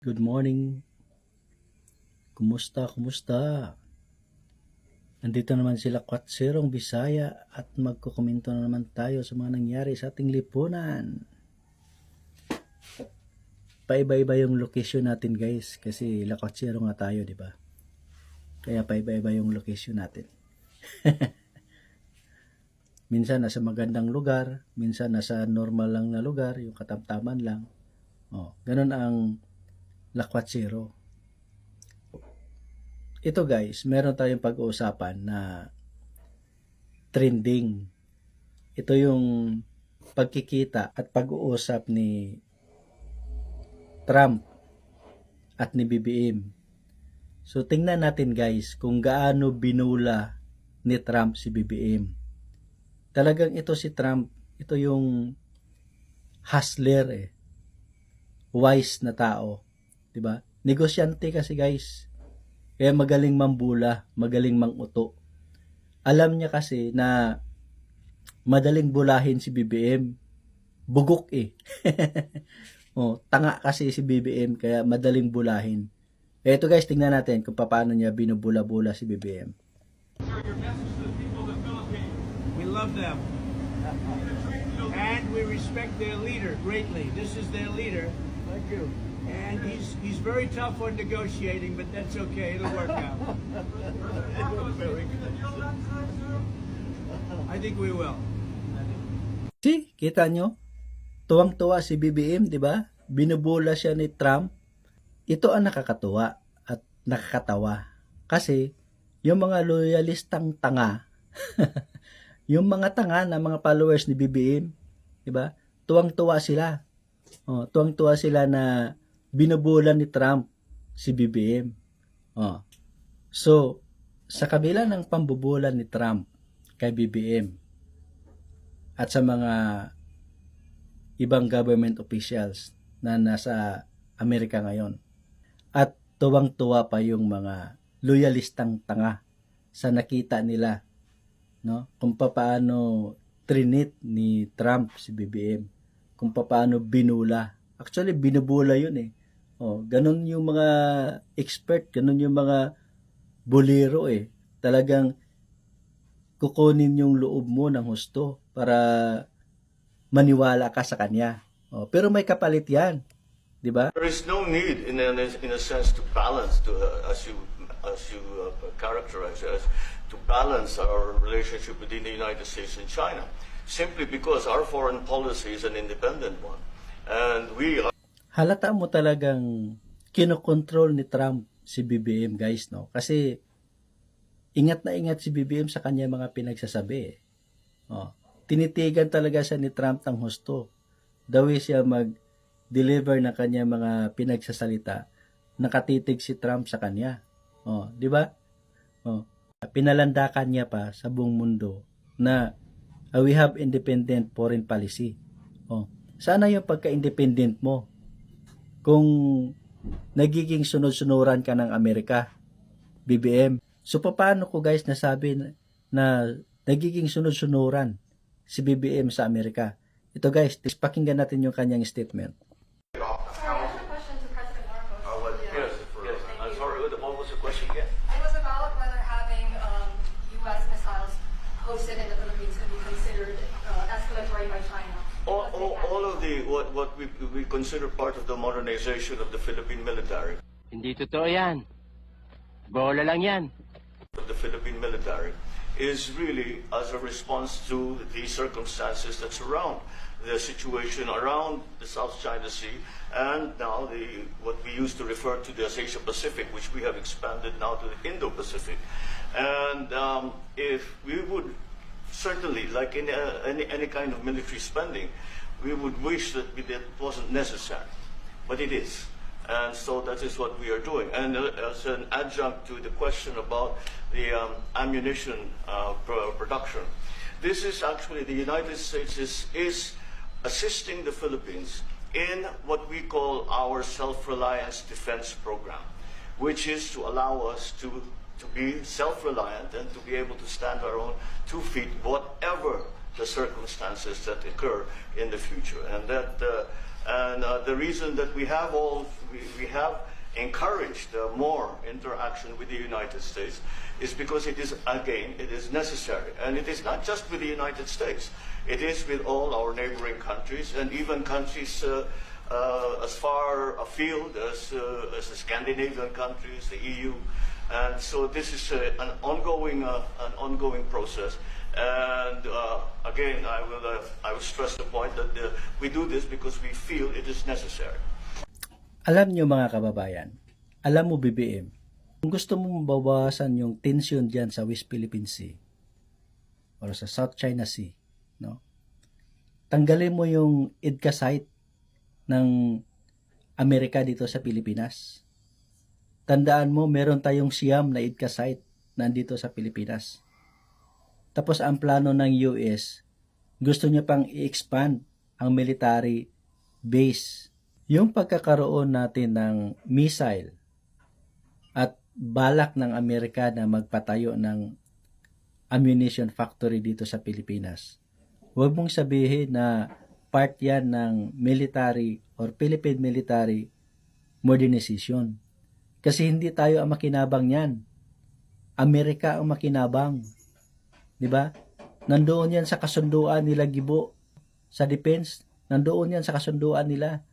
Good morning. Kumusta? Andito naman sila Kwatserong Bisaya at magkukomento na naman tayo sa mga nangyari sa ating lipunan. Paiba-iba yung location natin guys kasi La Kwatsero nga tayo, di ba? Kaya paiba-iba yung location natin. Minsan nasa magandang lugar, minsan nasa normal lang na lugar, yung katamtaman lang. Ganun ang La Kwatsero. Ito guys, meron tayong pag-uusapan na trending. Ito yung pagkikita at pag-uusap ni Trump at ni BBM. So tingnan natin guys kung gaano binula ni Trump si BBM. Talagang ito si Trump, ito yung hustler wise na tao. Diba? Negosyante kasi guys. Kaya magaling mambula, magaling manguto. Alam niya kasi na madaling bulahin si BBM. Bugok tanga kasi si BBM kaya madaling bulahin. Kaya ito guys, tingnan natin kung paano niya binubula-bula si BBM. We love them. And we respect their leader greatly. This is their leader. Thank you. And he's very tough on negotiating, but that's okay. It'll work out. I think we will. See, kita nyo? Tuwang-tuwa si BBM, di ba? Binubula siya ni Trump. Ito ang nakakatuwa at nakakatawa. Kasi, yung mga loyalistang tanga, yung mga tanga na mga followers ni BBM, di ba? Tuwang-tuwa sila. Tuwang-tuwa sila na binubula ni Trump si BBM. So, sa kabila ng pambubula ni Trump kay BBM at sa mga ibang government officials na nasa Amerika ngayon, at tuwang-tuwa pa yung mga loyalistang tanga sa nakita nila, no? Kung paano trinit ni Trump si BBM, kung paano binula. Actually, binubula yun ganun yung mga expert, ganun yung mga bolero Talagang kukunin yung loob mo ng husto para maniwala ka sa kanya. Pero may kapalit yan. Di ba? There is no need, in a sense, to balance, as you characterize it, to balance our relationship between the United States and China, simply because our foreign policy is an independent one, and we are. Halata mo talagang kinokontrol ni Trump si BBM guys, no? Kasi ingat na ingat si BBM sa kanya mga pinagsasabi. Tinitigan talaga siya ni Trump ng husto. Daw siya mag-deliver ng kanya mga pinagsasalita, nakatitig si Trump sa kanya. Di ba? Pinalandakan niya pa sa buong mundo na we have independent foreign policy. Sana yung pagka-independent mo kung nagiging sunod-sunuran ka ng Amerika, BBM. So paano ko guys nasabi na nagiging sunod-sunuran si BBM sa Amerika? Ito guys, pakinggan natin yung kanyang statement. Hosted in the Philippines could be considered escalatory by China. All of what we consider part of the modernization of the Philippine military. Hindi totoo yan. Bola lang yan. The Philippine military is really as a response to the circumstances that surround the situation around the South China Sea and now what we used to refer to as Asia Pacific, which we have expanded now to the Indo-Pacific. And if we would certainly, like in any kind of military spending, we would wish that it wasn't necessary, but it is. And so that is what we are doing. And as an adjunct to the question about the ammunition production, this is actually the United States is assisting the Philippines in what we call our self-reliance defense program, which is to allow us to be self-reliant and to be able to stand our own 2 feet, whatever the circumstances that occur in the future. And that And the reason that we have encouraged more interaction with the United States is because it is, again, it is necessary. And it is not just with the United States. It is with all our neighboring countries and even countries as far afield as the Scandinavian countries, the EU. And so this is an ongoing process. And again, I will stress the point that we do this because we feel it is necessary. Alam nyo mga kababayan, alam mo BBM, kung gusto mo mabawasan yung tension dyan sa West Philippine Sea or sa South China Sea, no? Tanggalin mo yung EDCA site ng Amerika dito sa Pilipinas. Tandaan mo, meron tayong Siam na EDCA site nandito sa Pilipinas. Tapos ang plano ng US, gusto niya pang i-expand ang military base. Yung pagkakaroon natin ng missile at balak ng Amerika na magpatayo ng ammunition factory dito sa Pilipinas, huwag mong sabihin na part yan ng military or Philippine military modernization. Kasi hindi tayo ang makinabang yan. Amerika ang makinabang. Diba? Nandoon yan sa kasunduan nila Gibo sa defense. Nandoon yan sa kasunduan nila.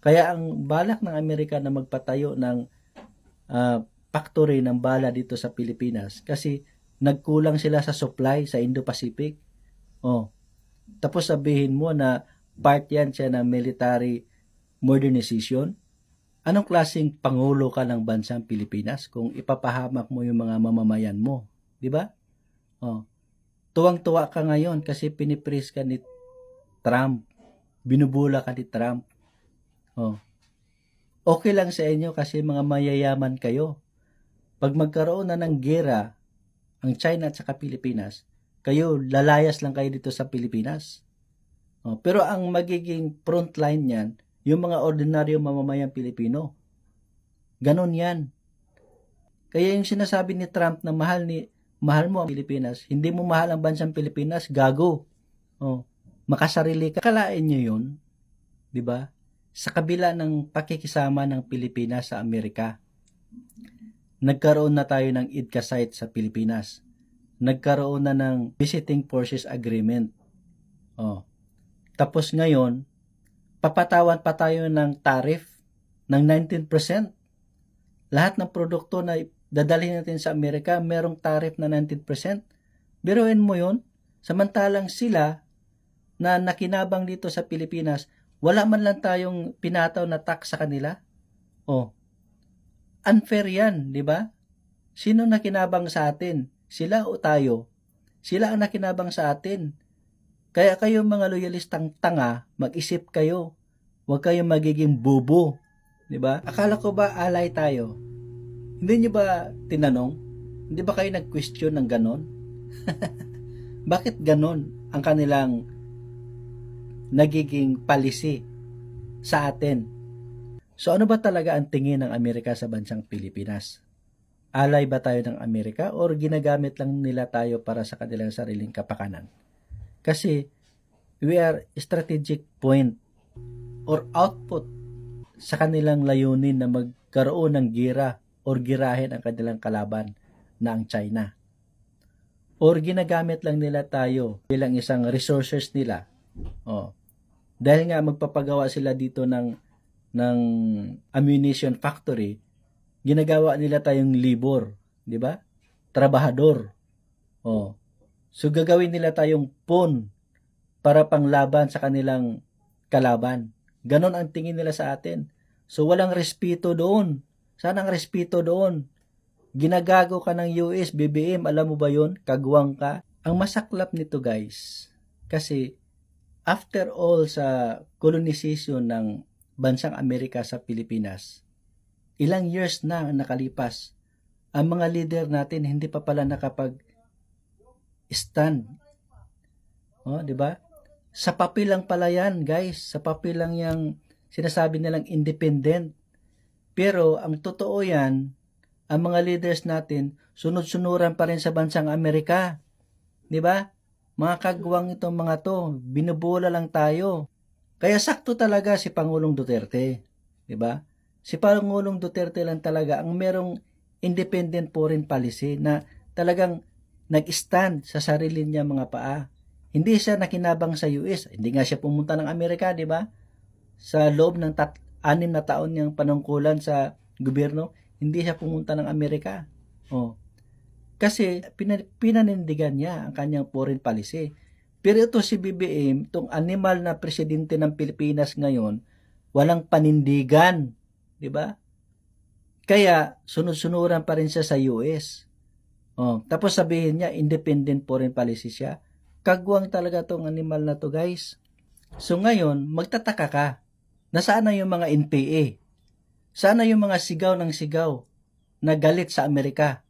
Kaya ang balak ng Amerika na magpatayo ng factory ng bala dito sa Pilipinas kasi nagkulang sila sa supply sa Indo-Pacific. Oh. Tapos sabihin mo na part yan siya ng military modernization. Anong klaseng pangulo ka ng bansang Pilipinas kung ipapahamak mo yung mga mamamayan mo? Di ba? Oh. Tuwang-tuwa ka ngayon kasi pinipraise ka ni Trump. Binubula ka ni Trump. Oh. Okay lang sa inyo kasi mga mayayaman kayo. Pag magkaroon na ng gera ang China at saka Pilipinas, kayo lalayas lang kayo dito sa Pilipinas. Oh, pero ang magiging frontline niyan, yung mga ordinaryo mamamayang Pilipino. Ganon yan. Kaya yung sinasabi ni Trump na mahal mo ang Pilipinas, hindi mo mahal ang bansang Pilipinas, gago. Oh, makasarili ka. Kalain nyo yun, di ba? Sa kabila ng pakikisama ng Pilipinas sa Amerika, nagkaroon na tayo ng EDCA site sa Pilipinas. Nagkaroon na ng Visiting Forces Agreement. Oh. Tapos ngayon, papatawan pa tayo ng tariff ng 19%. Lahat ng produkto na dadalhin natin sa Amerika, merong tariff na 19%. Biruin mo yun, samantalang sila na nakinabang dito sa Pilipinas, wala man lang tayong pinataw na tax sa kanila. Oh. Unfair yan, di ba? Sino nakinabang sa atin? Sila o tayo? Sila ang nakinabang sa atin. Kaya kayo mga loyalistang tanga, mag-isip kayo. Huwag kayong magiging bubo. Di ba? Akala ko ba alay tayo? Hindi nyo ba tinanong? Hindi ba kayo nag-question ng ganon? Bakit ganon ang kanilang nagiging policy sa atin? So ano ba talaga ang tingin ng Amerika sa bansang Pilipinas? Alay ba tayo ng Amerika or ginagamit lang nila tayo para sa kanilang sariling kapakanan? Kasi we are strategic point or output sa kanilang layunin na magkaroon ng gira or girahin ang kanilang kalaban na ang China. Or ginagamit lang nila tayo bilang isang resources nila. Oh. Dahil nga magpapagawa sila dito ng ammunition factory, ginagawa nila tayong labor, di ba? Trabahador. Oh. So gagawin nila tayong pawn para panglaban sa kanilang kalaban. Ganon ang tingin nila sa atin. So walang respeto doon. Saan ang respeto doon? Ginagago ka ng US, BBM, alam mo ba yon? Kagwang ka. Ang masaklap nito guys, kasi after all sa colonization ng bansang Amerika sa Pilipinas, ilang years na nakalipas, ang mga leader natin hindi pa pala nakapag-stand. Oh, di ba? Sa papel lang pala yan, guys. Sa papel lang yung sinasabi nilang independent. Pero ang totoo yan, ang mga leaders natin, sunod-sunuran pa rin sa bansang Amerika. Di ba? Mga kagwang itong mga to, binubola lang tayo. Kaya sakto talaga si Pangulong Duterte, 'di ba? Si Pangulong Duterte lang talaga ang merong independent foreign policy na talagang nag-stand sa sarili niya mga paa. Hindi siya nakinabang sa US. Hindi nga siya pumunta ng Amerika, 'di ba? Sa loob ng 6 na taon niyang panungkulan sa gobyerno, hindi siya pumunta ng Amerika. Oh. Kasi pinanindigan niya ang kanyang foreign policy. Pero ito si BBM, itong animal na presidente ng Pilipinas ngayon, walang panindigan, 'di ba? Kaya sunod-sunuran pa rin siya sa US. Oh, tapos sabihin niya independent foreign policy siya. Kagwang talaga tong animal na to, guys. So ngayon, magtataka ka. Nasaan na yung mga NPA? Sana yung mga sigaw ng sigaw na galit sa Amerika?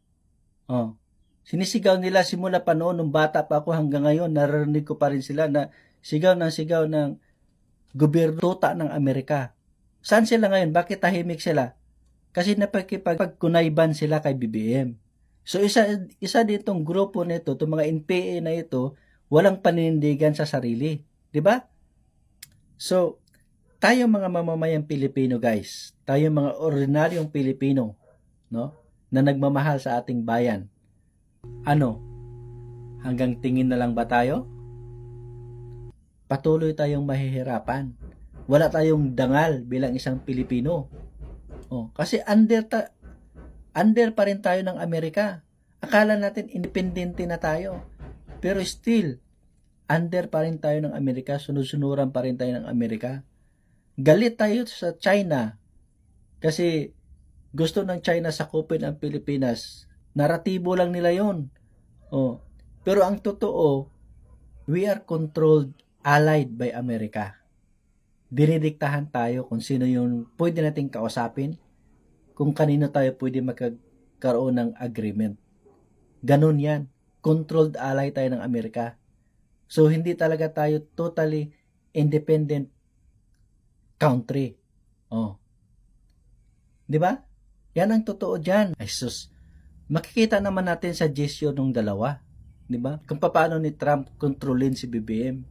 Oh. Sinisigaw nila simula pa noon, nung bata pa ako hanggang ngayon, naririnig ko pa rin sila na sigaw ng gobyerno tuta ng Amerika. Saan sila ngayon? Bakit tahimik sila? Kasi napagkunayban sila kay BBM. So isa ditong grupo nito, itong mga NPA na ito, walang paninindigan sa sarili. 'Di ba? So, tayo mga mamamayang Pilipino, guys, tayo mga ordinaryong Pilipino, no, na nagmamahal sa ating bayan. Ano? Hanggang tingin na lang ba tayo? Patuloy tayong mahihirapan. Wala tayong dangal bilang isang Pilipino. Oh, kasi under pa rin tayo ng Amerika. Akala natin independente na tayo. Pero still, under pa rin tayo ng Amerika, sunod-sunuran pa rin tayo ng Amerika. Galit tayo sa China kasi gusto ng China sakupin ang Pilipinas. Naratibo lang nila yon. Oh. Pero ang totoo, we are controlled, allied by America. Dinidiktahan tayo kung sino yung pwede nating kausapin, kung kanino tayo pwede magkaroon ng agreement. Ganun yan. Controlled ally tayo ng Amerika. So, hindi talaga tayo totally independent country. Oh. 'Di ba? Yan ang totoo diyan. Ay sus. Makikita naman natin sa gesture ng dalawa, 'di ba? Kung paano ni Trump kontrolin si BBM.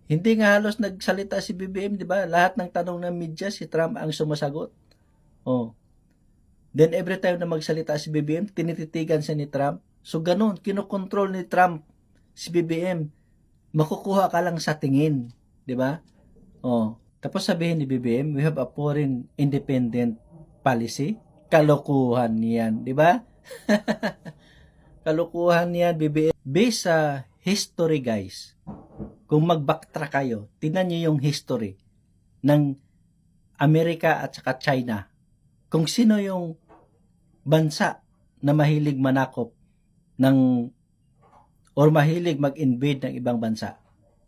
Hindi nga halos nagsalita si BBM, 'di ba? Lahat ng tanong ng media si Trump ang sumasagot. Oh. Then every time na magsalita si BBM, tinititigan siya ni Trump. So ganun, kinokontrol ni Trump si BBM. Makukuha ka lang sa tingin, 'di ba? Oh. Tapos sabihin ni BBM, we have a foreign independent policy. Kalokohan niyan, di ba? Kalokohan niyan, BBM. Based sa history, guys, kung mag-backtrack kayo, tingnan niyo yung history ng Amerika at saka China. Kung sino yung bansa na mahilig manakop ng or mahilig mag-invade ng ibang bansa.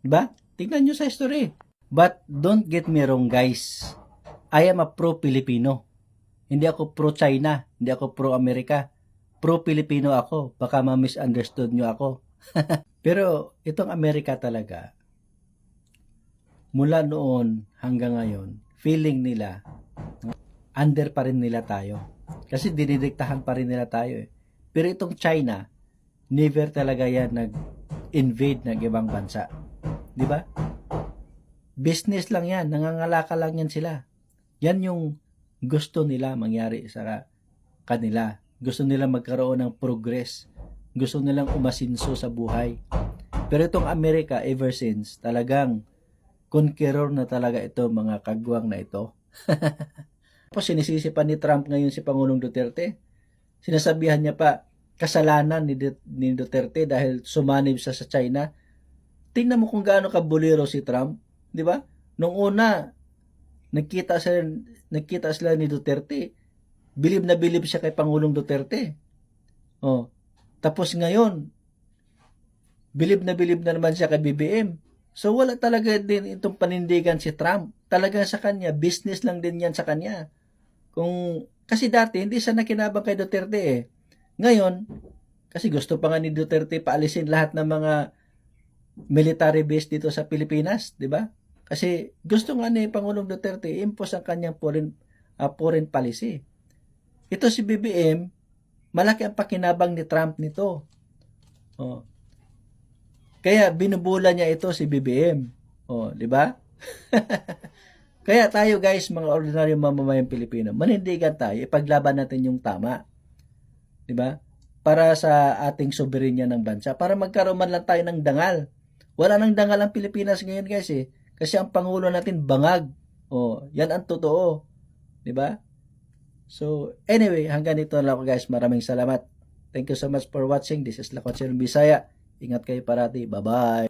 Di ba? Tingnan niyo sa history. But don't get me wrong, guys. I am a pro-Filipino. Hindi ako pro-China, hindi ako pro-Amerika. Pro-Filipino ako. Baka ma-misunderstood nyo ako. Pero itong Amerika talaga, mula noon hanggang ngayon, feeling nila, under pa rin nila tayo. Kasi dinidiktahan pa rin nila tayo. Pero itong China, never talaga yan nag-invade ng ibang bansa. Di ba? Business lang yan. Nangangalaka lang yan sila. Yan yung gusto nila mangyari sa kanila. Gusto nila magkaroon ng progress. Gusto nilang umasinso sa buhay. Pero itong Amerika, ever since, talagang conqueror na talaga ito, mga kagwang na ito. Tapos sinisisi pa ni Trump ngayon si Pangulong Duterte. Sinasabihan niya pa, kasalanan ni Duterte dahil sumanib sa China. Tingnan mo kung gaano kabuliro si Trump. Di ba? Nung una, nagkita sila ni Duterte. Bilib na bilib siya kay Pangulong Duterte. Oh. Tapos ngayon, bilib na naman siya kay BBM. So wala talaga din itong panindigan si Trump. Talaga sa kanya, business lang din yan sa kanya. Kasi dati, hindi siya nakinabang kay Duterte eh. Ngayon, kasi gusto pa nga ni Duterte paalisin lahat ng mga military base dito sa Pilipinas, di ba? Kasi gusto nga ni Pangulong Duterte impose ang kanyang foreign policy. Ito si BBM, malaki ang pakinabang ni Trump nito. Oh. Kaya binubula niya ito si BBM. Oh, di ba? Kaya tayo guys, mga ordinaryong mamamayang Pilipino, manindigan tayo, ipaglaban natin yung tama. 'Di ba? Para sa ating soberenya ng bansa, para magkaroon man lang tayo ng dangal. Wala nang dangal ang Pilipinas ngayon guys eh. Kasi ang pangulo natin bangag. Oh, yan ang totoo. 'Di ba? So, anyway, hanggang dito na lang ako guys. Maraming salamat. Thank you so much for watching. This is Lakwatsyon Bisaya. Ingat kayo parati. Bye-bye.